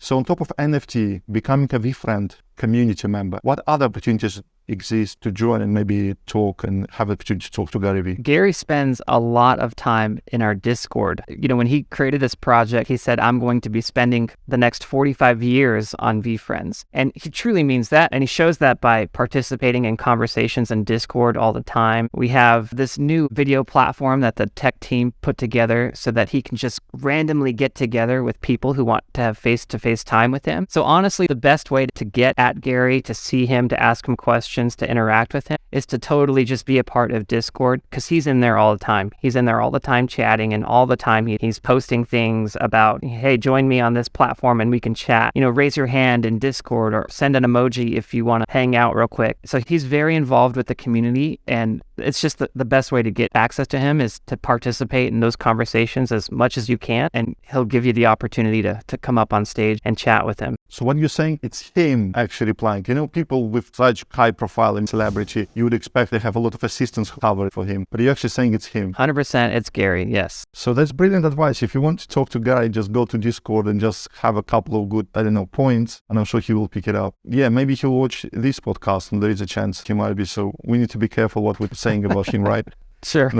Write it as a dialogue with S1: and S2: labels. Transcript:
S1: So on top of NFT, becoming a VeeFriend community member, what other opportunities exist to join and maybe talk and have the opportunity to talk to Gary Vee?
S2: Gary spends a lot of time in our Discord. When he created this project, he said, I'm going to be spending the next 45 years on VeeFriends. And he truly means that. And he shows that by participating in conversations in Discord all the time. We have this new video platform that the tech team put together so that he can just randomly get together with people who want to have face-to-face time with him. So honestly, the best way to get at Gary, to see him, to ask him questions, to interact with him, is to totally just be a part of Discord, because he's in there all the time. He's in there all the time chatting, and all the time he's posting things about, hey, join me on this platform and we can chat. Raise your hand in Discord or send an emoji if you want to hang out real quick. So he's very involved with the community, and it's just the best way to get access to him is to participate in those conversations as much as you can, and he'll give you the opportunity to come up on stage and chat with him.
S1: So when you're saying it's him actually applying, people with such high profile and celebrity, you would expect they have a lot of assistants covered for him, but you're actually saying it's him.
S2: 100% it's Gary, yes.
S1: So that's brilliant advice. If you want to talk to Gary, just go to Discord and just have a couple of good, points, and I'm sure he will pick it up. Yeah, maybe he'll watch this podcast and there is a chance he might be. So we need to be careful what we're saying about him, right?
S2: Sure.